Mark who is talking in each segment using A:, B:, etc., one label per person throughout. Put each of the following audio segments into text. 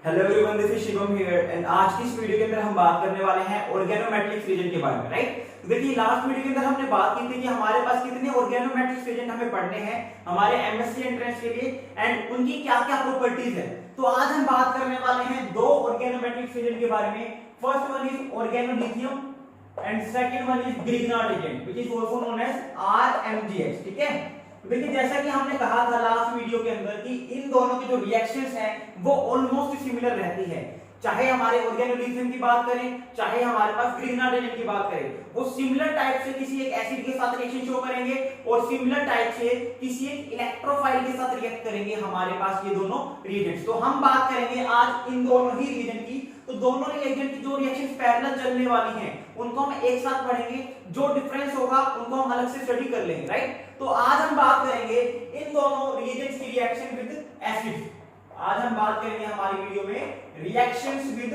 A: Hello everyone, this is Shivam here and आज की इस वीडियो के अंदर हम बात करने वाले हैं ऑर्गेनोमेट्रिक्स रीजन के बारे में, राइट। तो देखिए, लास्ट वीडियो के अंदर हमने बात की थी कि हमारे पास कितने ऑर्गेनोमेट्रिक्स रीजन हमें पढ़ने हैं हमारे एमएससी एंट्रेंस के लिए एंड उनकी क्या-क्या प्रॉपर्टीज है। तो आज हम बात करने वाले हैं दो ऑर्गेनोमेट्रिक्स रीजन के बारे में। First one is organolithium and second one is Grignard reagent which is also known as RMgX, ठीक है। देखिए, जैसा कि हमने कहा था लास्ट वीडियो के अंदर कि इन दोनों की जो रिएक्शंस हैं वो ऑलमोस्ट सिमिलर रहती है। चाहे हमारे ऑर्गेनोलिथियम की बात करें, चाहे हमारे पास ग्रिग्नार्ड रीजन की बात करें, वो सिमिलर टाइप से किसी एक एसिड के साथ रिएक्शन शो करेंगे और सिमिलर टाइप से किसी एक इलेक्ट्रोफाइल के साथ रिएक्ट करेंगे हमारे पास ये दोनों रिएजेंट्स। तो हम बात करेंगे आज इन दोनों ही रिएजेंट की। तो दोनों रिएजेंट की जो रिएक्शंस पैरेलल चलने वाली हैं उनको हम एक साथ पढ़ेंगे, जो डिफरेंस होगा उनको हम अलग से स्टडी कर लेंगे, राइट। तो आज हम बात करेंगे इन दोनों रिएजेंट्स की रिएक्शन विद एसिड। आज हम बात करेंगे हमारी वीडियो में रिएक्शंस विद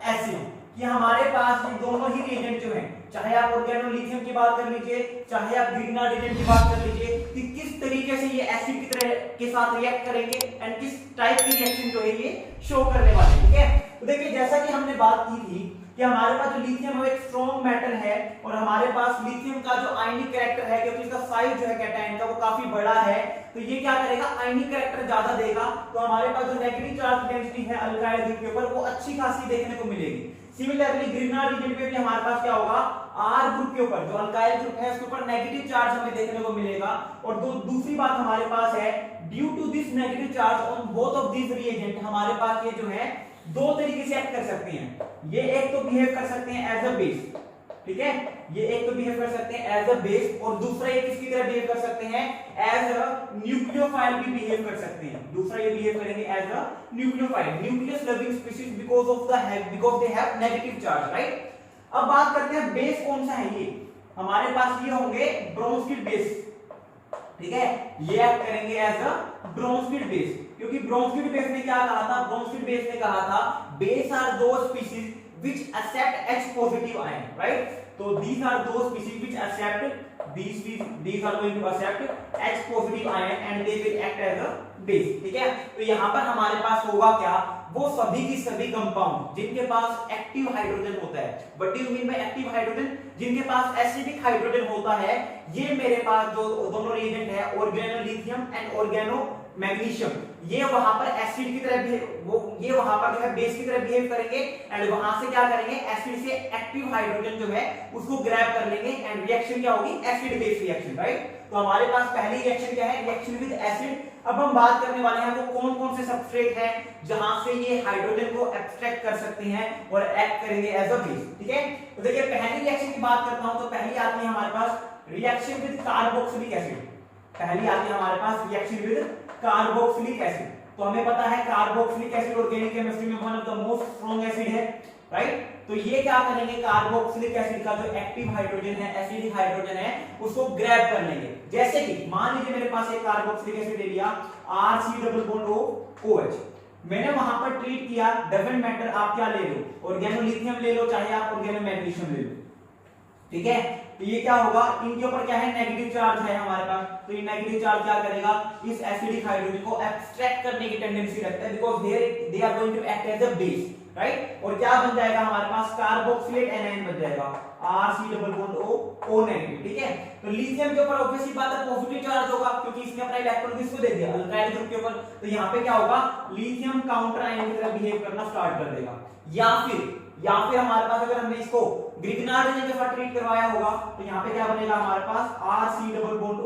A: एसिड कि हमारे पास ये दोनों ही रिएजेंट जो हैं, चाहे आप ऑर्गेनोलिथियम की बात कर लीजिए, चाहे आप ग्रिग्नार्ड रीजन की बात कर लीजिए, कि किस तरीके से ये एसिड की तरह के साथ रिएक्ट करेंगे एंड किस टाइप की रिएक्शन जो है ये शो करने वाले हैं, ठीक है। तो देखिए, जैसा कि हमने बात की थी कि हमारे पास जो लिथियम है एक स्ट्रॉन्ग मेटल है और हमारे पास लिथियम का जो आयनिक कैरेक्टर है, क्योंकि इसका साइज जो है कैटायन का वो काफी बड़ा है, तो ये क्या करेगा, आयनिक कैरेक्टर ज्यादा देगा। तो हमारे पास जो नेगेटिव चार्ज डेंसिटी है अल्काइल ग्रुप के ऊपर वो अच्छी खासी देखने को मिलेगी। सिमिलरली ग्रिग्नार्ड रीजन पे भी हमारे पास क्या होगा, आर ग्रुप के ऊपर जो अल्काइल ग्रुप है उसके ऊपर नेगेटिव चार्ज हमें देखने को मिलेगा। और दूसरी बात हमारे पास है, due to this negative charge on both of this reagent हमारे पास ये जो है दो तरीके से एक्ट कर सकते हैं। ये एक तो बिहेव कर सकते हैं एज अ बेस, ठीक है, ये एक तो बिहेव कर सकते हैं एज अ बेस और दूसरा ये किसकी तरह बिहेव कर सकते हैं, एज अ न्यूक्लियोफाइल भी बिहेव कर सकते हैं। दूसरा ये बिहेव करेंगे as a nucleophile, nucleus loving species because they have negative charge, right. अब बात करते हैं बेस कौन सा है। ये हमारे पास ये होंगे ब्रोंस्किड बेस, ठीक है, ये एक्ट करेंगे एज अ ब्रोंस्किड बेस, क्योंकि ब्रोंस्किड बेस ने क्या कहा था, ब्रोंस्किड बेस ने कहा था बेस आर दो species which accept H positive ion, right? So these are those species which accept these are going to accept H positive ion and they will act as a base, ठीक है। तो यहाँ पर हमारे पास होगा क्या, वो सभी की सभी कंपाउंड जिनके पास एक्टिव हाइड्रोजन होता है। What do you mean by active hydrogen, जिनके पास एसिडिक हाइड्रोजन होता है, ये मेरे पास जो दोनों रिएजेंट है ऑर्गेनोलिथियम एंड ऑर्गेनो मैग्नीशियम, ये वहां पर एसिड की तरह ये वहां पर जो है बेस की तरह बिहेव करेंगे एंड वहां से क्या करेंगे, एसिड से एक्टिव हाइड्रोजन जो है उसको ग्रैब कर लेंगे एंड रिएक्शन क्या होगी, एसिड बेस रिएक्शन, राइट। तो हमारे पास पहली रिएक्शन क्या है, रिएक्शन विद एसिड। अब हम बात करने वाले हैं वो कौन कौन से सबस्ट्रेट है जहां से ये हाइड्रोजन को एक्सट्रैक्ट कर सकते हैं और एक्ट करेंगे एज अ बेस, ठीक है। तो देखिए, पहली रिएक्शन की बात करता हूं तो पहली आती है हमारे पास रिएक्शन विद कार्बोक्सिलिक एसिड। पहली आती है हमारे पास रिएक्शन विद कार्बोक्सिलिक एसिड। तो हमें पता है कार्बोक्सिलिक एसिड ऑर्गेनिक केमिस्ट्री में one of the most strong acid है, राइट। तो ये क्या करेंगे, कार्बोक्सिलिक एसिड का जो एक्टिव हाइड्रोजन है, एसिडिक हाइड्रोजन है, उसको ग्रैब कर लेंगे। जैसे कि मान लीजिए मेरे पास एक कार्बोक्सिलिक एसिड ले लिया RC डबल बॉन्ड OH, मैंने वहां पर ट्रीट किया, डजंट मैटर आप क्या ले लो, ऑर्गेनोलिथियम ले लो चाहे आप ऑर्गेनो मैग्नीशियम ले लो, ठीक है। तो ये क्या होगा, इनके ऊपर क्या है, नेगेटिव चार्ज है हमारे पास, तो ये नेगेटिव चार्ज क्या करेगा, इस एसिडिक हाइड्रोजन को एक्सट्रैक्ट करने की टेंडेंसी रखता है because they are going to act as a base, right. और क्या बन जाएगा हमारे पास, कार्बोक्सिलेट एनायन बन जाएगा RC double bond O negative, ठीक है। तो लिथियम के ऊपर ऑब्वियसली बात है पॉजिटिव चार्ज होगा क्योंकि इसने अपना इलेक्ट्रॉन किसको दे दिया, अल्काइल ग्रुप के ऊपर। तो यहाँ पे क्या होगा, लिथियम काउंटर आयन की तरह बिहेव करना स्टार्ट कर देगा। या फिर हमारे पास अगर हमने इसको ग्रिग्नार्ड रीजन के साथ ट्रीट करवाया होगा तो यहाँ पे क्या बनेगा हमारे पास, RC double bond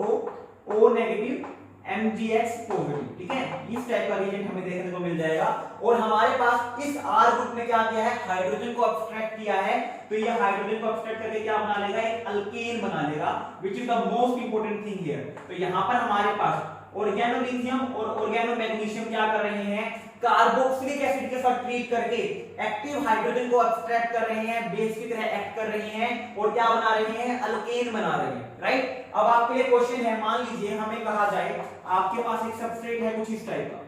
A: O negative MgX positive, ठीक है। इस टाइप का रिएजेंट हमें देखने को मिल जाएगा। और हमारे पास इस R ग्रुप ने क्या किया है, हाइड्रोजन को एब्स्ट्रैक्ट किया है, तो ये हाइड्रोजन को एब्स्ट्रैक्ट करके क्या बना लेगा, एक अल्केन बना लेगा, which is the most important thing here. तो यहाँ पर हमारे पास ऑर्गेनोलिथियम और ऑर्गेनो मैग्नीशियम क्या कर रहे हैं, कार्बोक्सिलिक एसिड के साथ ट्रीट करके एक्टिव हाइड्रोजन को एब्स्ट्रैक्ट कर रहे हैं, बेस की तरह एक्ट कर रहे हैं और क्या बना रहे हैं, अल्केन बना रहे हैं, राइट। अब आपके लिए क्वेश्चन है, मान लीजिए हमें कहा जाए आपके पास एक सबस्ट्रेट है कुछ इस टाइप का,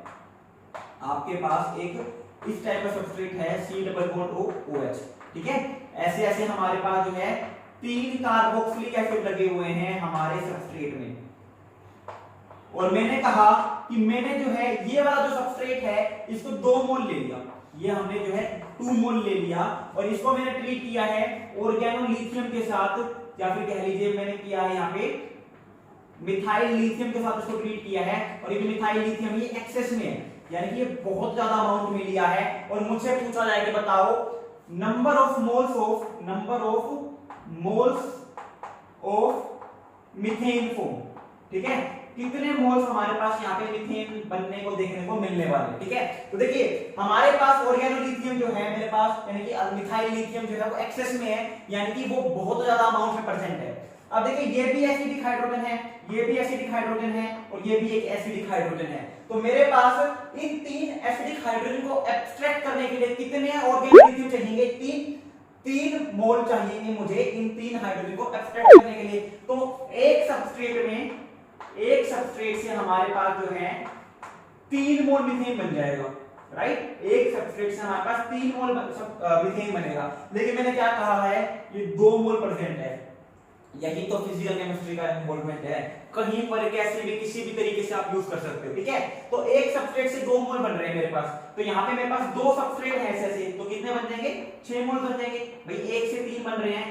A: आपके पास एक इस टाइप का सबस्ट्रेट है C डबल बॉन्ड OH, ठीक है। ऐसे ऐसे हमारे पास जो है 3 कार्बोक्सिलिक एसिड लगे हुए हैं हमारे सबस्ट्रेट में, और मैंने कहा कि मैंने जो है ये वाला जो सबस्ट्रेट है इसको 2 मोल ले लिया, ये हमने जो है 2 मोल ले लिया और इसको मैंने ट्रीट किया है ऑर्गेनोलिथियम के साथ, या फिर कह लीजिए मैंने किया है यहाँ पे मिथाइल लिथियम के साथ उसको ट्रीट किया है। और ये मिथाइल लिथियम ये एक्सेस में है, यानी कि ये बहुत ज्यादा अमाउंट में लिया है और मुझसे पूछा जाए कि बताओ number of moles of methane form, ठीक है, कितने मोल्स हमारे पास यहाँ पे मीथेन बनने को देखने को मिलने वाले, ठीक है। तो देखिए हमारे पास ऑर्गेनोलिथियम जो है मेरे पास, यानी कि मिथाइल लिथियम जो है वो एक्सेस में है, यानी कि वो बहुत ज्यादा अमाउंट में प्रेजेंट है। अब देखिए ये भी एसिडिक हाइड्रोजन है, ये भी एसिडिक हाइड्रोजन है और ये भी एक एसिडिक हाइड्रोजन है। तो मेरे पास इन 3 एसिडिक हाइड्रोजन को एब्स्ट्रैक्ट करने के लिए कितने ऑर्गेनोलिथियम चाहिए? 3 मोल चाहिए मुझे इन 3 हाइड्रोजन को एब्स्ट्रैक्ट करने के लिए। तो एक सबस्ट्रेट से हमारे पास जो है 3 मोल मीथेन बन जाएगा, राइट। एक सबस्ट्रेट से हमारे पास 3 मोल मीथेन बनेगा, लेकिन मैंने क्या कहा है ये 2 मोल प्रेजेंट है। यही तो फिजिकल केमिस्ट्री का इन्वॉल्वमेंट है, कहीं पर कैसे भी किसी भी तरीके से आप यूज कर सकते हो, ठीक है। तो एक सबस्ट्रेट से 2 मोल बन रहे हैं मेरे पास, तो यहाँ पे मेरे पास 2 सबस्ट्रेट है ऐसे, तो कितने बन जाएंगे? 6 मोल बन जाएंगे भाई। 1 से 3 बन रहे हैं,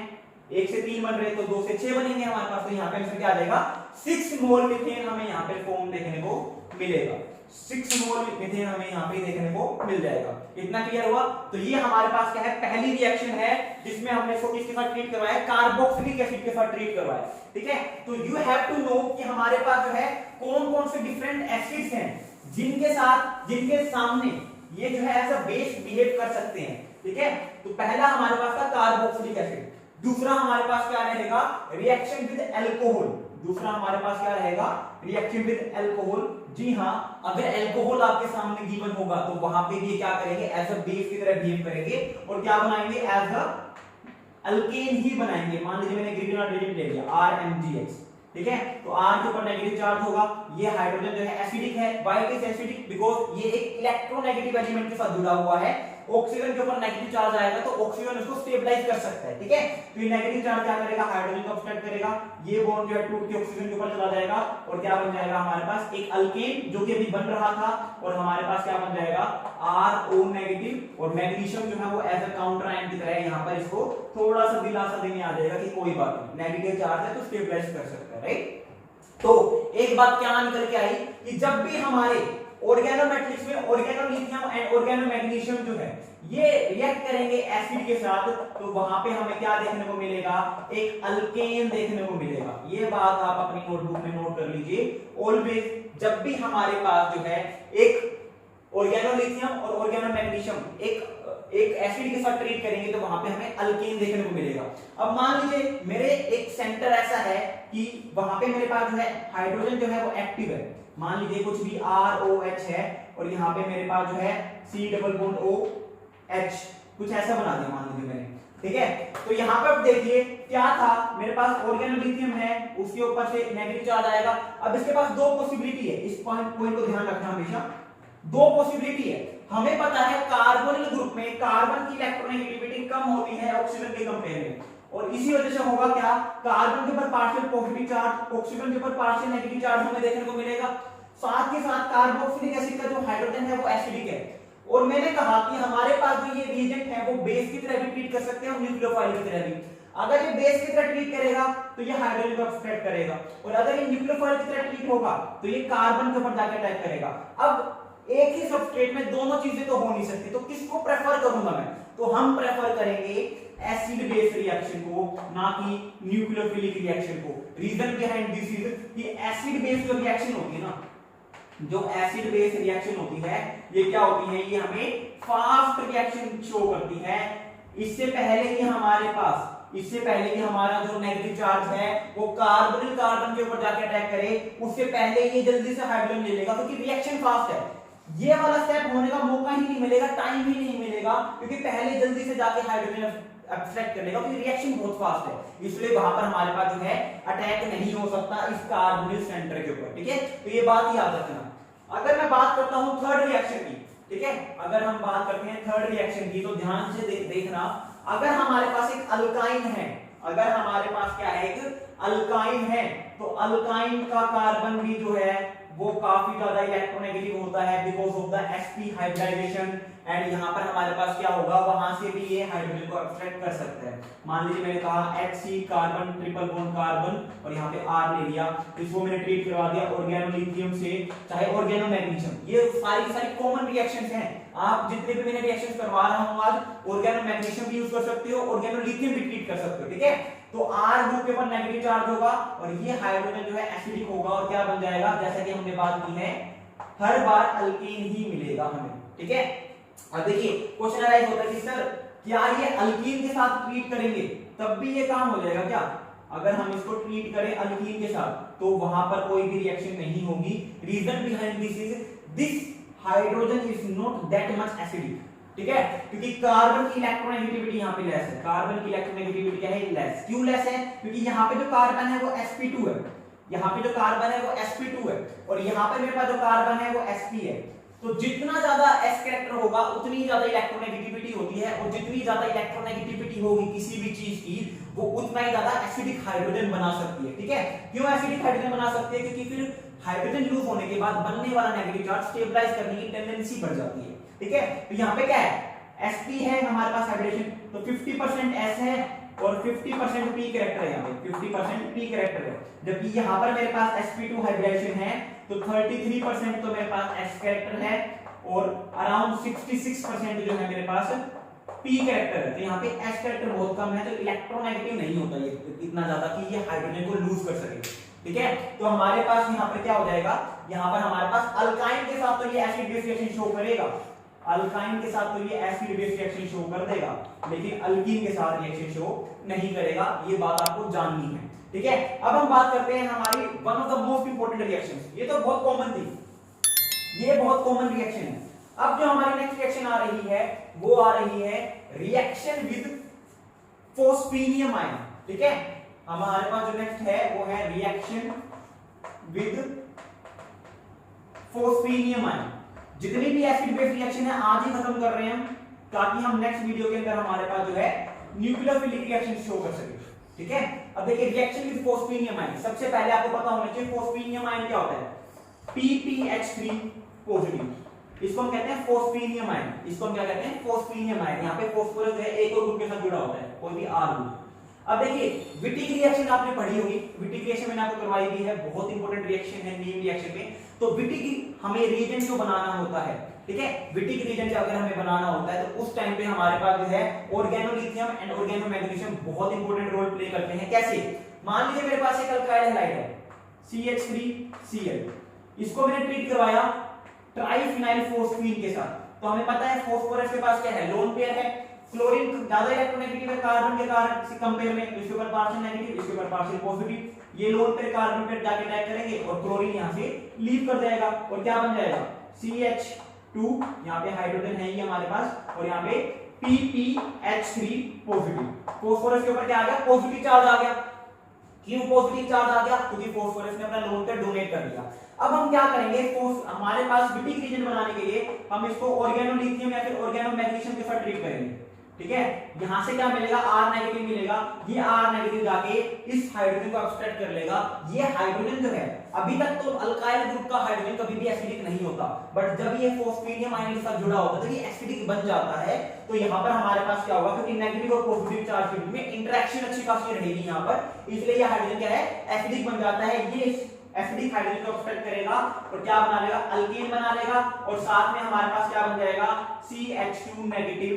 A: 1 से 3 बन रहे हैं तो 2 से 6 बनेंगे हमारे पास। तो यहाँ पे आंसर क्या आ जाएगा? 6 मोल मीथेन हमें यहाँ पे फॉर्म देखने को मिलेगा। 6 मोल मीथेन हमें यहाँ पे देखने को मिल जाएगा। इतना क्लियर हुआ? तो ये हमारे पास क्या है? पहली रिएक्शन है जिसमें हमने इसको किसके साथ ट्रीट करवाया? कार्बोक्सिलिक एसिड के साथ ट्रीट करवाया, ठीक है। तो यू हैव टू नो कि हमारे पास जो है कौन कौन से डिफरेंट एसिड्स हैं जिनके सामने ये जो है एज अ बेस बिहेव कर सकते हैं, ठीक है। तो पहला हमारे पास था कार्बोक्सिलिक एसिड, दूसरा हमारे पास क्या रहेगा? Reaction with alcohol. दूसरा हमारे पास क्या रहेगा? Reaction with alcohol. जी हां, अगर अल्कोहल आपके सामने गिवन होगा तो वहां पे भी क्या करेंगे? एज अ बेस की तरह बिहेव करेंगे और क्या बनाएंगे? एज अ अल्केन ही बनाएंगे। मान लीजिए मैंने ग्रीन हाइड्रोजन ले लिया RMgH, ठीक है। तो R के ऊपर नेगेटिव चार्ज होगा, ये हाइड्रोजन जो है एसिडिक है। Why it is acidic? Because ये एक इलेक्ट्रोनेगेटिव एलिमेंट के साथ जुड़ा हुआ है। ऑक्सीजन के ऊपर नेगेटिव चार्ज आएगा तो ऑक्सीजन उसको स्टेबलाइज कर सकता है, ठीक है। तो ये नेगेटिव चार्ज क्या करेगा? हाइड्रोजन को ऑब्स्ट्रैक्ट करेगा, ये बॉन्ड जो है टूट के ऑक्सीजन के ऊपर चला जाएगा और क्या बन जाएगा हमारे पास? एक अल्केन जो कि अभी बन रहा था, और हमारे पास क्या बन जाएगा? RO negative. और मैग्नीशियम जो है वो एज अ काउंटर आयन की तरह यहां पर इसको थोड़ा सा दिलासा देने आ जाएगा कि कोई बात नहीं, नेगेटिव चार्ज है तो स्टेबलाइज कर सकता है, राइट। तो एक बात क्या निकल के आई कि जब भी हमारे ऑर्गेनोमेटिक्स में ऑर्गेनोलिथियम एंड ऑर्गेनोमैग्नीशियम जो है ये रिएक्ट करेंगे एसिड के साथ, तो वहां पे हमें क्या देखने को मिलेगा? एक अल्केन देखने को मिलेगा। ये बात आप अपनी नोटबुक में नोट कर लीजिए। ऑलवेज जब भी हमारे पास जो है एक ऑर्गेनोलिथियम और ऑर्गेनोमैग्नीशियम एक एसिड के साथ ट्रीट करेंगे तो वहां पे हमें अल्केन देखने को मिलेगा। अब मान लीजिए मेरे एक सेंटर ऐसा है कि वहां पे मेरे पास जो है हाइड्रोजन जो है वो एक्टिव है। मान लीजिए कुछ भी ROH है और यहाँ पे मेरे पास जो है C डबल बॉन्ड OH, कुछ ऐसा बना दिया मान लीजिए मैंने, ठीक है। तो यहाँ पर देखिए क्या था, मेरे पास ऑर्गेनोलिथियम है, उसके ऊपर से नेगेटिव चार्ज आएगा। अब इसके पास 2 पॉसिबिलिटी है, इस पॉइंट को ध्यान रखना हमेशा। 2 पॉसिबिलिटी है। हमें पता है कार्बोनिल ग्रुप में कार्बन की इलेक्ट्रोनेगेटिविटी कम होती है ऑक्सीजन के कंपेयर में, और इसी वजह से होगा क्या? कार्बन के ऊपर पार्शियल पॉजिटिव चार्ज, ऑक्सीजन के ऊपर पार्शियल नेगेटिव चार्ज हमें देखने को मिलेगा। साथ ही साथ कार्बोक्सिलिक एसिड का जो हाइड्रोजन है वो एसिडिक है, और मैंने कहा कि हमारे पास जो ये रिएजेंट है वो बेस की तरह भी ट्रीट कर सकते हैं और न्यूक्लियोफाइल की तरह भी। अगर ये बेस की तरह ट्रीट करेगा तो ये हाइड्रोजन को ऑब्स्ट्रैक्ट करेगा, और अगर ये न्यूक्लियोफाइल की तरह ट्रीट होगा तो ये कार्बन के ऊपर जाकर अटैक करेगा। अब एक ही सबस्ट्रेट में दोनों चीजें तो हो नहीं सकती, तो किसको प्रेफर करूंगा मैं? तो हम प्रेफर करेंगे एसिड बेस रिएक्शन को, ना कि न्यूक्लियोफिलिक रिएक्शन को। रीजन बिहाइंड दिस इज कि एसिड बेस जो रिएक्शन होती है ना, जो एसिड बेस रिएक्शन होती है ये क्या होती है? ये हमें फास्ट रिएक्शन शो करती है। इससे पहले कि हमारा जो नेगेटिव चार्ज है वो कार्बन के ऊपर जाके अटैक करे, उससे पहले ये जल्दी से हाइड्रोजन ले लेगा, क्योंकि रिएक्शन फास्ट है। ये वाला स्टेप होने का मौका ही नहीं मिलेगा, टाइम ही नहीं मिलेगा, क्योंकि पहले जल्दी से जाके हाइड्रोजन एब्स्ट्रैक्ट कर लेगा, क्योंकि रिएक्शन बहुत फास्ट है। इसलिए वहां पर हमारे पास जो है अटैक नहीं हो सकता इस कार्बोनिल सेंटर के ऊपर, ठीक है। तो ये बात याद रखना। अगर मैं बात करता हूं थर्ड रिएक्शन की, ठीक है, अगर हम बात करते हैं थर्ड रिएक्शन की, तो ध्यान से देखना। अगर हमारे पास एक अल्काइन है, अगर हमारे पास क्या है? एक अल्काइन है, तो अल्काइन का कार्बन भी जो है वो काफी ज्यादा इलेक्ट्रोनेगेटिव होता है because of the sp hybridization. And यहाँ पर हमारे पास क्या होगा, वहां से भी ये हाइड्रोजन को एक्सट्रैक्ट कर सकते हैं। मान लीजिए मैंने कहा HC carbon triple bond carbon और यहाँ पे R ले लिया, इसको मैंने ट्रीट करवा दिया ऑर्गेनोलिथियम से, चाहे ऑर्गेनोमैग्नीशियम। ये सारी की सारी कॉमन रिएक्शंस हैं। आप जितने भी मैंने रिएक्शंस करवा रहा हूं आज, ऑर्गेनोमैग्नीशियम भी यूज कर सकते हो, ऑर्गेनोलिथियम भी ट्रीट कर सकते हो, ठीक है। तो R ग्रुप के ऊपर नेगेटिव चार्ज होगा और ये हाइड्रोजन जो है एसिडिक होगा और क्या बन जाएगा, जैसा कि हमने बात की है, हर बार अल्कीन ही मिलेगा हमें, ठीक है। अब देखिए क्वेश्चन अराइज होता है कि सर क्या ये अल्कीन के साथ ट्रीट करेंगे तब भी ये काम हो जाएगा क्या? अगर हम इसको ट्रीट करें अल्कीन के साथ तो वहां पर कोई भी रिएक्शन नहीं होगी। Reason behind this is this hydrogen is not that much acidic, ठीक है, क्योंकि कार्बन की इलेक्ट्रोनेगेटिविटी यहाँ पे लेस है। कार्बन की इलेक्ट्रोनेगेटिविटी क्या है, लेस। क्यों लेस है? क्योंकि यहाँ पे जो कार्बन है वो sp2 है, यहाँ पे जो कार्बन है वो sp2 है और यहाँ पे मेरे पास जो कार्बन है वो sp है। तो जितना ज्यादा s कैरेक्टर होगा उतनी ज्यादा इलेक्ट्रोनेगेटिविटी होती है और जितनी ज्यादा इलेक्ट्रोनेगेटिविटी होगी किसी भी चीज की वो उतना ही ज्यादा एसिडिक हाइड्रोजन बना सकती है, ठीक है। क्यों एसिडिक हाइड्रोजन बना सकती है? क्योंकि फिर हाइड्रोजन लूज होने के बाद बनने वाला नेगेटिव चार्ज स्टेबलाइज करने की टेंडेंसी बढ़ जाती है, ठीक है। तो यहाँ पे क्या है, sp है हमारे पास हाइड्रोजन, तो 50% s है और 50% p कैरेक्टर है, यहाँ पे 50% p कैरेक्टर है। जबकि यहाँ पर मेरे पास sp2 हाइब्रिडाइजेशन है तो 33% तो मेरे पास s कैरेक्टर है और अराउंड 66% जो है मेरे पास p कैरेक्टर है। तो यहाँ पे s कैरेक्टर बहुत कम है तो इलेक्ट्रोनेगेटिव नहीं होता ये इतना ज्यादा कि ये हाइड्रोजन को लूज कर सके, ठीक है। तो हमारे पास यहाँ पर क्या हो जाएगा, यहाँ पर हमारे पास अल्काइन के साथ तो ये एसिड बेस रिएक्शन शो करेगा, अल्काइन के साथ तो ये एसिड बेस रिएक्शन शो कर देगा, लेकिन अल्कीन के साथ रिएक्शन शो नहीं करेगा। ये बात आपको जाननी है, ठीक है। अब हम बात करते हैं हमारी one of the most important reactions. ये तो बहुत कॉमन थी, ये बहुत कॉमन रिएक्शन है। अब जो हमारी नेक्स्ट रिएक्शन आ रही है वो आ रही है रिएक्शन विद फॉस्फेनियम आयन, ठीक है। हमारे पास जो नेक्स्ट है वो है रिएक्शन विद फॉस्फेनियम आयन। जितनी भी एसिड बेस रिएक्शन है आज ही खत्म कर रहे हैं हम, ताकि हम नेक्स्ट वीडियो के अंदर हमारे पास जो है न्यूक्लियोफिलिक रिएक्शन शो कर सके, ठीक है। अब देखिए रिएक्शन विद फॉस्फेनियम आयन, सबसे पहले आपको पता होना चाहिए फॉस्फेनियम आयन क्या होता है। PPH3 पॉजिटिव, इसको हम कहते हैं फॉस्फेनियम आयन। इसको हम क्या कहते हैं, फॉस्फेनियम आयन। यहाँ पे फॉस्फोरस है एक और ग्रुप के साथ जुड़ा होता है, कोई भी R ग्रुप। अब देखिए विटिक रिएक्शन आपने पढ़ी होगी, विटिक रिएक्शन मैंने आपको करवाई दी है, बहुत इंपॉर्टेंट रिएक्शन है नीम रिएक्शन में। तो विटिक हमें रिएजेंट जो बनाना होता है, ठीक है, विटिक रिएजेंट अगर हमें बनाना होता है तो उस टाइम पे हमारे पास जो है ऑर्गेनोलिथियम एंड ऑर्गेनोमैग्नीशियम बहुत इंपॉर्टेंट रोल प्ले करते हैं। कैसे? मान लीजिए मेरे पास एक अल्काइल हैलाइड है CH3Cl, इसको मैंने ट्रीट करवाया ट्राइफिनाइल फोस्फीन के साथ। तो हमें पता है फोस्फोरस के पास क्या है, लोन पेयर है, क्लोरीन ज्यादा इलेक्ट्रोनेगेटिव है कार्बन के कारण से कंपेयर में, इसके ऊपर पार्शियल नेगेटिव, इसके ऊपर पार्शियल पॉजिटिव। ये लोन पेयर कार्बन पे जाके अटैक करेंगे और क्लोरीन यहां से लीव कर जाएगा और क्या बन जाएगा CH2, यहां पे हाइड्रोजन है ये हमारे पास, और यहां पे PPH3 पॉजिटिव। फोस्फोरस के ऊपर क्या आ गया, पॉजिटिव चार्ज आ गया। क्यों पॉजिटिव चार्ज आ गया? क्योंकि फोस्फोरस ने अपना लोन पेयर डोनेट कर दिया। अब हम क्या करेंगे, हमारे पास विटिक रिएजेंट बनाने के लिए हम इसको ऑर्गेनोलिथियम या फिर ऑर्गेनोमैग्नीशियम के साथ ट्रीट करेंगे, ठीक है। यहां से क्या मिलेगा, R नेगेटिव मिलेगा। ये R नेगेटिव जाके इस हाइड्रोजन को एक्सट्रैक्ट कर लेगा। ये हाइड्रोजन जो है, अभी तक तो अल्काइल ग्रुप का हाइड्रोजन कभी भी एसिडिक नहीं होता, बट जब ये फॉस्फेनियम आयन के साथ जुड़ा होता है तो ये एसिडिक बन जाता है। तो यहाँ पर हमारे पास क्या होगा, क्योंकि नेगेटिव और पॉजिटिव चार्ज के बीच में इंटरेक्शन अच्छी खासी रहेगी यहाँ पर, इसलिए ये हाइड्रोजन क्या है, एसिडिक बन जाता है। ये एसिडिक हाइड्रोजन को एक्सट्रैक्ट करेगा और क्या बना लेगा, अल्केन बना लेगा, और साथ में हमारे पास क्या बन जाएगा, CH2 नेगेटिव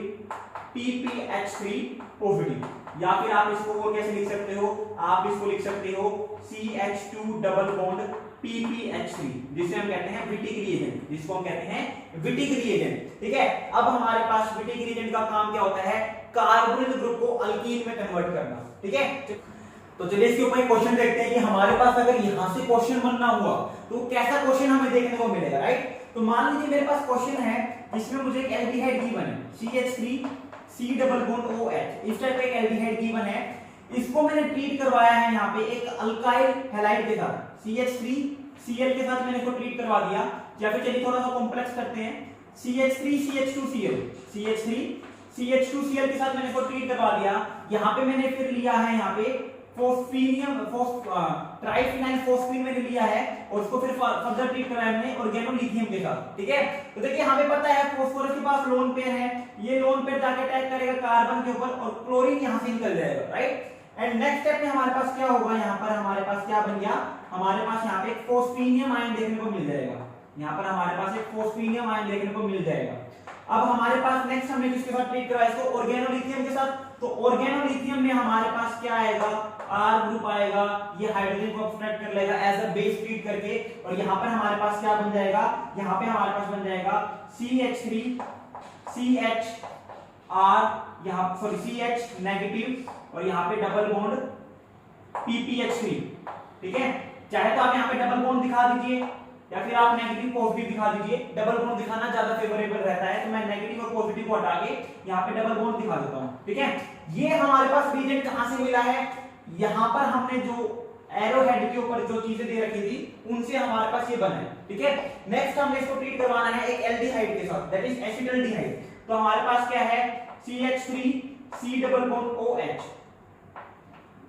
A: PPH3 पॉजिटिव। या फिर आप इसको और कैसे लिख सकते हो, आप इसको लिख सकते हो CH2 डबल बॉन्ड PPH3, जिसे हम कहते हैं विटिक रिएजेंट, जिसको हम कहते हैं विटिक रिएजेंट, ठीक है। अब हमारे पास विटिक रिएजेंट का काम क्या होता है, कार्बोनिल ग्रुप को अल्कीन में कन्वर्ट करना, ठीक है। तो चलिए इसके ऊपर एक क्वेश्चन देखते हैं कि हमारे पास अगर यहां से क्वेश्चन बनना हुआ तो कैसा क्वेश्चन हमें देखने को मिलेगा, राइट। तो मान लीजिए मेरे पास क्वेश्चन है जिसमें मुझे एक एल्डिहाइड गिवन है CH3C डबल बॉन्ड OH, इस टाइप का एक एल्डिहाइड गिवन है। इसको मैंने ट्रीट करवाया है यहाँ पे एक अल्काइल हैलाइड के साथ, CH3Cl के साथ मैंने इसको ट्रीट करवा दिया। या फिर चलिए थोड़ा सा कॉम्प्लेक्स करते हैं, CH3CH2Cl, CH3CH2Cl के साथ मैंने इसको ट्रीट करवा दिया। यहाँ पे मैंने फिर लिया है यहाँ पे फोस्फीनियम ट्राइफिनाइल फोस्फीन मैंने लिया है और उसको फिर फर्दर ट्रीट कराया मैंने ऑर्गेनोलिथियम के साथ, ठीक है। तो देखिए हमें पता है फास्फोरस के पास लोन पेयर है, ये लोन पेयर जाके अटैक करेगा कार्बन के ऊपर और क्लोरीन यहां से निकल जाएगा, राइट। एंड नेक्स्ट स्टेप में हमारे पास क्या होगा, यहाँ पर हमारे पास क्या बन गया, हमारे पास यहाँ पे एक फोस्फीनियम आयन देखने को मिल जाएगा, यहाँ पर हमारे पास एक फोस्फीनियम आयन देखने को मिल जाएगा। अब हमारे पास नेक्स्ट हमने किसके साथ ट्रीट करवाया इसको, ऑर्गेनोलिथियम के साथ। तो ऑर्गेनोलिथियम में हमारे पास क्या आएगा, आर ग्रुप आएगा, ये हाइड्रोजन को ऑक्सीडाइज कर लेगा एज अ बेस ट्रीट करके, और यहाँ पर हमारे पास क्या बन जाएगा, यहाँ पे हमारे पास बन जाएगा CH3 CHR, यहाँ सॉरी CH नेगेटिव और यहाँ पे डबल बॉन्ड PPH3, ठीक है। चाहे तो आप यहाँ पे डबल बॉन्ड दिखा दीजिए या फिर आप नेगेटिव पॉजिटिव दिखा दीजिए, डबल बॉन्ड दिखाना ज्यादा फेवरेबल रहता है, तो मैं नेगेटिव और पॉजिटिव को हटा के यहाँ पे डबल बॉन्ड दिखा देता हूँ, ठीक है। ये हमारे पास रीजन कहां से मिला है, यहाँ पर हमने जो एरो हेड के ऊपर जो चीजें दे रखी थी उनसे हमारे पास ये बना है, ठीक है। नेक्स्ट हमने इसको ट्रीट करवाना है एक एल्डिहाइड के साथ, दैट इज एसिटाल्डिहाइड। तो हमारे पास क्या है, CH3 C double bond OH।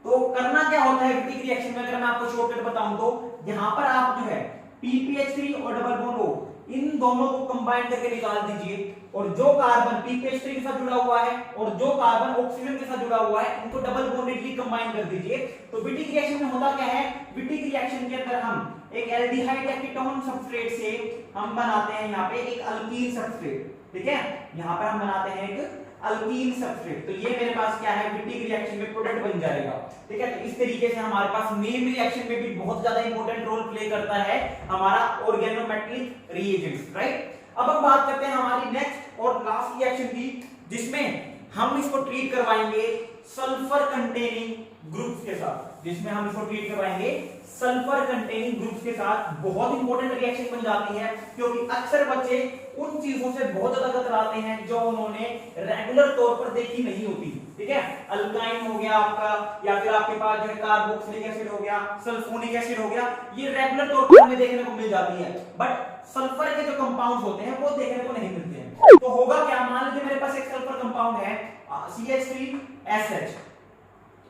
A: तो करना क्या होता है विक्टिक रिएक्शन में, अगर मैं आपको शॉर्टकट बताऊं तो यहाँ पर आप जो है PPH3 और डबल बॉन्ड O इन दोनों को कंबाइन करके निकाल दीजिए, और जो कार्बन PPH3 के साथ जुड़ा हुआ है और जो कार्बन ऑक्सीजन के साथ जुड़ा हुआ है उनको डबल बॉन्डेडली कंबाइन कर दीजिए। तो विटिक रिएक्शन में होता क्या है, विटिक रिएक्शन के अंदर हम एक एल्डिहाइड या कीटोन सबस्ट्रेट से हम बनाते हैं यहाँ पे एक अल्कीन सबस्ट्रेट, ठीक है। यहाँ पर हम बनाते हैं एक अल्कीन सबस्ट्रेट, तो ये मेरे पास क्या है, विटिक रिएक्शन में प्रोडक्ट बन जाएगा, ठीक है। तो इस तरीके से हमारे पास मेन रिएक्शन में भी बहुत ज्यादा इंपॉर्टेंट रोल प्ले करता है हमारा ऑर्गेनोमेटेलिक रिएजेंट्स, राइट। अब हम बात करते हैं हमारी नेक्स्ट और लास्ट रिएक्शन की, जिसमें हम इसको ट्रीट करवाएंगे सल्फर कंटेनिंग ग्रुप्स के साथ, जिसमें हम इसको ट्रीट करवाएंगे सल्फर कंटेनिंग ग्रुप्स के साथ। बहुत इंपॉर्टेंट रिएक्शन बन जाती है, क्योंकि अक्सर बच्चे उन चीजों से बहुत ज्यादा कतराते हैं जो उन्होंने रेगुलर तौर पर देखी नहीं होती, ठीक है। अल्काइन हो गया आपका, या फिर आपके पास जो है कार्बोक्सिलिक एसिड हो गया, सल्फोनिक एसिड हो गया, ये रेगुलर तौर पर हमें देखने को मिल जाती है, बट सल्फर के जो कंपाउंड्स होते हैं वो देखने को नहीं मिलते हैं। तो होगा क्या, मान लीजिए मेरे पास एक सल्फर कंपाउंड है CH3SH,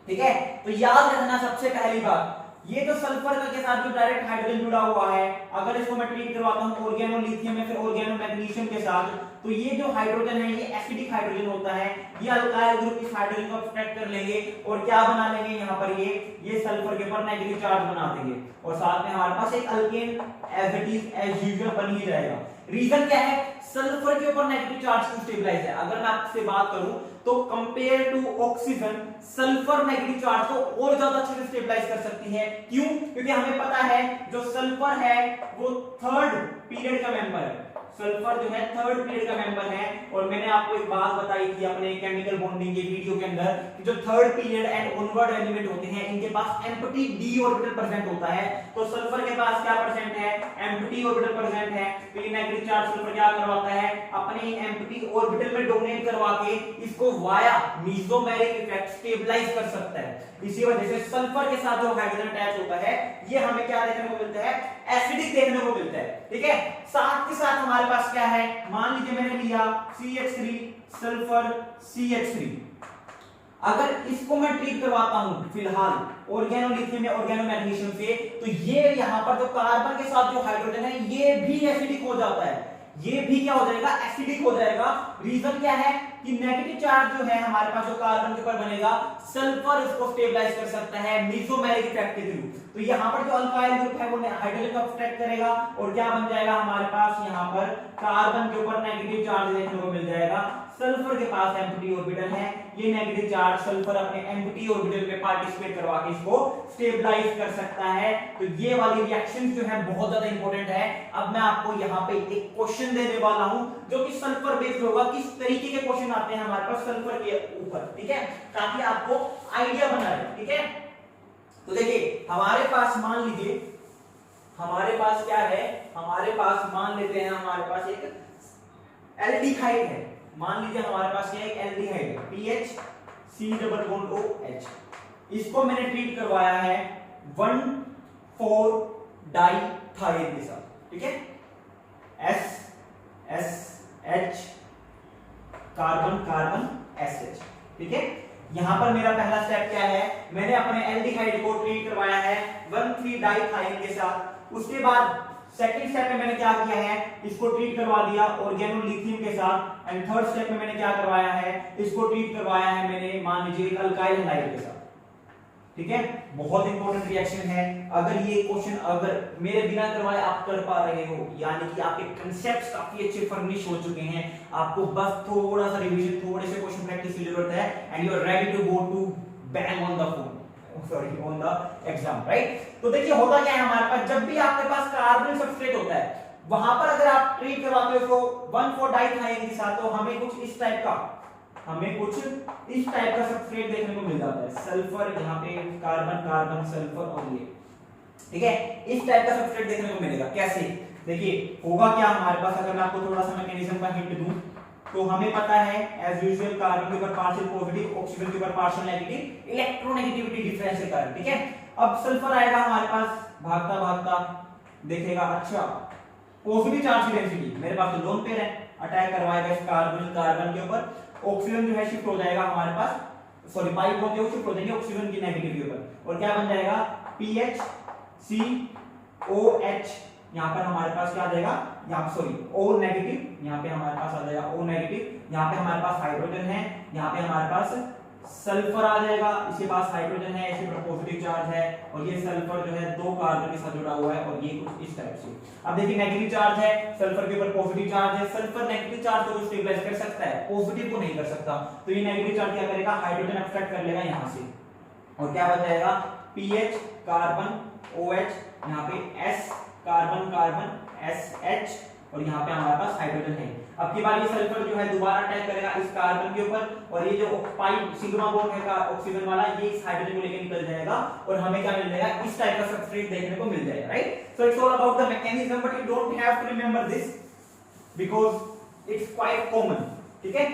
A: ठीक है। तो याद रखना सबसे पहली बात, ये जो सल्फर के साथ जो डायरेक्ट हाइड्रोजन जुड़ा हुआ है, अगर इसको मैं ट्रीट करवाता हूं ऑर्गेनोलिथियम या फिर ऑर्गेनोमैग्नीशियम के साथ, तो ये जो हाइड्रोजन है ये एसिडिक हाइड्रोजन होता है, ये अल्काइल ग्रुप इस हाइड्रोजन को एक्सट्रैक्ट कर लेंगे और क्या बना लेंगे, यहाँ पर ये सल्फर के ऊपर नेगेटिव चार्ज बना देंगे, और साथ में हमारे पास एक alkane as it is as usual बन ही जाएगा। रीजन क्या है, सल्फर के ऊपर नेगेटिव चार्ज क्यों स्टेबलाइज है, अगर मैं आपसे बात करूं तो compare to oxygen sulphur negative charge को और ज्यादा अच्छे से स्टेबलाइज कर सकती है। क्यों, क्योंकि हमें पता है जो सल्फर है वो थर्ड पीरियड का मेंबर है, सल्फर जो है थर्ड पीरियड का मेंबर है, और मैंने आपको एक बात बताई थी अपने केमिकल बॉन्डिंग के वीडियो के अंदर कि जो third period and onward element होते हैं इनके पास एम्प्टी d ऑर्बिटल प्रेजेंट होता है। तो सल्फर के पास क्या परसेंट है, एम्प्टी ऑर्बिटल प्रेजेंट है, तो ये नेगेटिव चार्ज सल्फर क्या करवाता है, अपने एम्प्टी ऑर्बिटल में डोनेट करवा के इसको वाया मेसोमेरिक इफेक्ट स्टेबलाइज कर सकता है। इसी वजह से सल्फर के साथ जो हाइड्रोजन अटैच होता है ये हमें क्या देखने को मिलता है, एसिडिक देखने को मिलता है, ठीक है। साथ के साथ हमारे पास क्या है, मान लीजिए मैंने लिया CH3 सल्फर CH3, अगर इसको मैं ट्रीट करवाता हूं फिलहाल ऑर्गेनोलिथियम या ऑर्गेनोमैग्नीशियम से, तो ये यहां पर जो कार्बन के साथ जो हाइड्रोजन है ये भी एसिडिक हो जाता है, ये भी क्या हो जाएगा, एसिडिक हो जाएगा। रीजन क्या है कि नेगेटिव चार्ज जो है हमारे पास जो कार्बन के ऊपर बनेगा, सल्फर इसको स्टेबलाइज कर सकता है मेसोमेरिक इफेक्ट के थ्रू। तो यहाँ पर जो अल्काइल ग्रुप है वो हाइड्रोजन को एक्सट्रैक्ट करेगा और क्या बन जाएगा हमारे पास, यहाँ पर कार्बन के ऊपर नेगेटिव चार्ज देखने को मिल जाएगा, सल्फर के पास एम्प्टी ऑर्बिटल है, ये नेगेटिव चार्ज सल्फर अपने एम्प्टी ऑर्बिटल में पार्टिसिपेट करवा के इसको स्टेबलाइज कर सकता है। तो ये वाली रिएक्शन जो है बहुत ज्यादा इंपॉर्टेंट है। अब मैं आपको यहाँ पे एक क्वेश्चन देने वाला हूं जो कि सल्फर बेस्ड होगा, किस तरीके के क्वेश्चन आते हैं हमारे पास सल्फर के ऊपर, ठीक है, ताकि आपको आइडिया बना रहे, ठीक है। तो देखिए हमारे पास मान लीजिए हमारे पास क्या है, हमारे पास मान लेते हैं हमारे पास एक एल्डिहाइड है, मान लीजिए हमारे पास क्या है, एक एल्डिहाइड है PHC डबल बॉन्ड OH, इसको मैंने ट्रीट करवाया है 1,4 डाइथाइन के साथ, ठीक है, SH कार्बन कार्बन SH, ठीक है। यहाँ पर मेरा पहला स्टेप क्या है, मैंने अपने एल्डिहाइड को ट्रीट करवाया है 1,3 डाइथाइन के साथ। उसके बाद सेकंड स्टेप में मैंने क्या किया है, इसको ट्रीट करवा दिया ऑर्गेनोलिथियम के साथ। एंड थर्ड स्टेप में मैंने क्या करवाया है, इसको ट्रीट करवाया है मैंने मान लीजिए अल्काइल हैलाइड के साथ। ठीक है, बहुत इंपॉर्टेंट रिएक्शन है। अगर ये क्वेश्चन अगर मेरे बिना करवाए आप कर पा रहे हो, यानी कि आपके कांसेप्ट्स काफी अच्छे फर्निश हो चुके हैं, आपको बस थोड़ा सा रिवीजन, थोड़े से क्वेश्चन प्रैक्टिस की जरूरत है, and you are ready to go to bang on the phone, sorry on the exam, right. तो देखिए होता क्या है हमारे पास, जब भी आपके पास कार्बन सबस्ट्रेट होता है, वहां पर अगर आप ट्रीट करवाते हो तो 1,4 डाइथाइन के साथ, तो हमें कुछ इस टाइप का सबस्ट्रेट देखने को मिल जाता है। सल्फर, यहाँ पे कार्बन कार्बन सल्फर और ये, ठीक है, इस टाइप का सबस्ट्रेट देखने को मिलेगा। कैसे, देखिए होगा क्या हमारे पास, अगर मैं आपको थोड़ा सा मैकेनिज्म का हिंट दूं, तो हमें पता है एज यूजुअल कार्बन के ऊपर पार्शियल पॉजिटिव, ऑक्सीजन के ऊपर पार्शियल नेगेटिव, इलेक्ट्रोनेगेटिविटी डिफरेंस के कारण, ठीक है। अब सल्फर आएगा हमारे पास, भागता भागता देखेगा, अच्छा पॉजिटिव चार्ज की डेंसिटी, मेरे पास तो लोन पेयर है, अटैक करवाएगा इस कार्बन के ऊपर, ऑक्सीजन जो है शिफ्ट हो जाएगा हमारे पास, सॉरी पाइप होते हैं शिफ्ट हो जाएंगे ऑक्सीजन की नेगेटिव के ऊपर, और क्या बन जाएगा PHCOH। यहाँ पर हमारे पास क्या आ जाएगा, यहाँ सॉरी O नेगेटिव, यहाँ पे हमारे पास आ जाएगा O नेगेटिव, यहाँ पे हमारे पास हाइड्रोजन है, यहाँ पे हमारे पास सल्फर आ जाएगा, इसके पास हाइड्रोजन है, इसके ऊपर पॉजिटिव चार्ज है, और ये सल्फर जो है 2 कार्बन के साथ जुड़ा हुआ है, और ये कुछ इस टाइप से। अब देखिए नेगेटिव चार्ज है, सल्फर के ऊपर पॉजिटिव चार्ज है, सल्फर नेगेटिव चार्ज को स्टेबलाइज कर सकता है, पॉजिटिव को नहीं कर सकता, तो ये नेगेटिव चार्ज क्या करेगा, हाइड्रोजन अब्स्ट्रैक्ट कर लेगा यहाँ से, और क्या बन जाएगा PH कार्बन OH, यहाँ पे S कार्बन कार्बन SH, और यहाँ पे हमारे पास हाइड्रोजन है। अब की बार ये सल्फर जो है दोबारा अटैक करेगा इस कार्बन के ऊपर, और ये जो पाई सिग्मा बॉन्ड है का ऑक्सीजन वाला, ये इस हाइड्रोजन को लेकर निकल जाएगा, और हमें क्या मिल जाएगा, इस टाइप का सबस्ट्रेट देखने को मिल जाएगा, right. So it's all about the mechanism, but you don't have to remember this because it's quite common, ठीक है।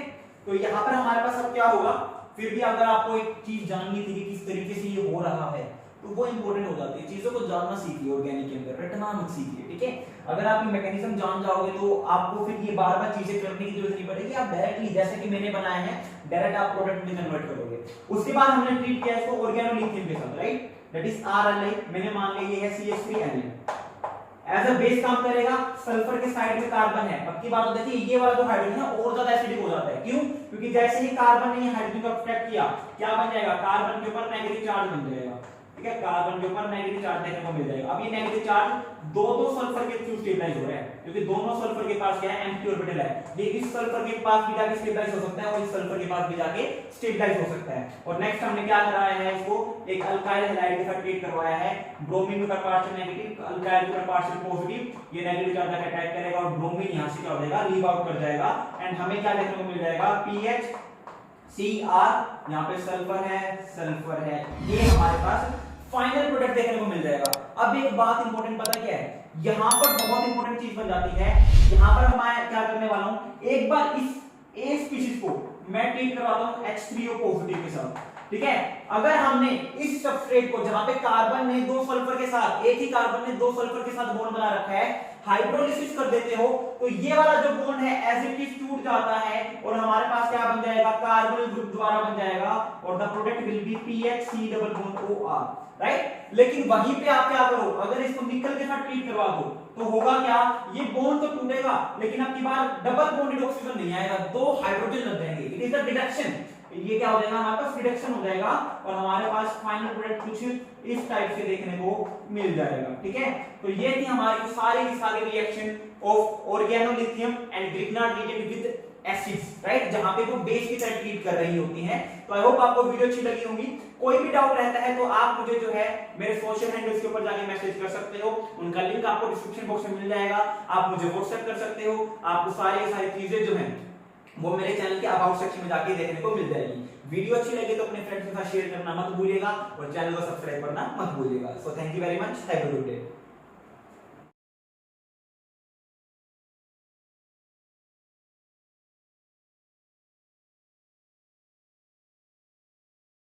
A: तो यहाँ पर हमारे पास अब क्या होगा, फिर भी अगर आपको एक चीज जाननी थी कि किस तरीके से ये हो रहा है, तो वो इंपॉर्टेंट हो जाती है, चीजों को जानना सीखिए ऑर्गेनिक के अंदर, रटना मत सीखिए, ठीक है। अगर आप ये मैकेनिज्म जान जाओगे तो आपको फिर ये बार बार चीजें करने की जरूरत नहीं पड़ेगी, आप डायरेक्टली जैसे कि मैंने बनाया है डायरेक्ट आप प्रोडक्ट में कन्वर्ट करोगे। उसके बाद हमने ट्रीट किया इसको ऑर्गेनोलिथियम के साथ, राइट, दैट इज RLi, मैंने मान लिया ये है CH3Ni, एज अ बेस काम करेगा, सल्फर के साइड में कार्बन है। अब की बात देखिए ये वाला जो हाइड्रोजन है और ज्यादा एसिडिक हो जाता है, क्यों, क्योंकि जैसे ही कार्बन ने हाइड्रोजन को अट्रैक्ट किया, क्या बन जाएगा, कार्बन के ऊपर नेगेटिव चार्ज बन जाएगा, ठीक है, कार्बन के ऊपर नेगेटिव चार्ज देखने को मिल जाएगा। अब ये नेगेटिव चार्ज दो सल्फर के थ्रू स्टेबलाइज हो रहे हैं, क्योंकि दोनों सल्फर के पास क्या है, एम्प्टी ऑर्बिटल है, ये इस सल्फर के पास भी जाके स्टेबलाइज हो सकता है, और इस सल्फर के पास भी जाके स्टेबलाइज हो सकता है। और नेक्स्ट हमने क्या कराया है, इसको एक अल्काइल हैलाइड के साथ ट्रीट करवाया है, ब्रोमीन का पार्शियल नेगेटिव, अल्काइल का पार्शियल पॉजिटिव, ये नेगेटिव चार्ज का अटैक करेगा, और ब्रोमीन यहां से क्या हो जाएगा, लीव आउट कर जाएगा, एंड हमें क्या देखने को मिल जाएगा, PHCr, यहां पे सल्फर है, ये हमारे पास फाइनल प्रोडक्ट देखने को मिल जाएगा। अब एक बात इंपॉर्टेंट पता क्या है, यहां पर बहुत इंपॉर्टेंट चीज बन जाती है, यहां पर मैं क्या करने वाला हूं, एक बार इस A स्पीशीज को मैं ट्रीट करवाता हूं H3O पॉजिटिव के साथ, ठीक है। अगर हमने इस सबस्ट्रेट को, जहां पे कार्बन ने 2 सल्फर के साथ, एक ही कार्बन ने 2 सल्फर के साथ बॉन्ड बना रखा है, हाइड्रोलिसिस कर देते हो, तो ये वाला जो बॉन्ड है एज इट इज टूट जाता है, और हमारे पास क्या बन जाएगा, कार्बोनिल ग्रुप द्वारा बन जाएगा, और the product will be PHC double bond OR, right. लेकिन वहीं पे आप क्या करो, अगर इसको निकल के साथ ट्रीट करवा दो, तो होगा क्या, ये बॉन्ड तो टूटेगा, लेकिन अब की बार डबल बॉन्डेड ऑक्सीजन नहीं आएगा, 2 हाइड्रोजन लग जाएंगे, इट इज द रिडक्शन, ये क्या हो जाएगा, हमारे पास रिडक्शन हो जाएगा, और हमारे पास फाइनल प्रोडक्ट कुछ इस टाइप से देखने को मिल जाएगा, ठीक है। तो ये थी हमारी सारी की सारी reaction of organolithium and Grignard reagent with acids, right, जहां पे वो बेस की तरह ट्रीट कर रही होती हैं। तो आई होप आपको वीडियो अच्छी लगी होगी। कोई भी डाउट रहता है तो आप मुझे जो है मेरे सोशल हैंडल्स के ऊपर जाके मैसेज कर सकते हो, उनका लिंक आपको डिस्क्रिप्शन बॉक्स में मिल जाएगा, आप मुझे व्हाट्सएप कर सकते हो, आपको सारी चीजें जो हैं वो मेरे चैनल के अबाउट सेक्शन में जाके देखने को मिल जाएगी। वीडियो अच्छी लगे तो अपने फ्रेंड्स के साथ शेयर करना मत भूलिएगा, और चैनल को सब्सक्राइब करना मत भूलिएगा। So thank you very much, have a good day.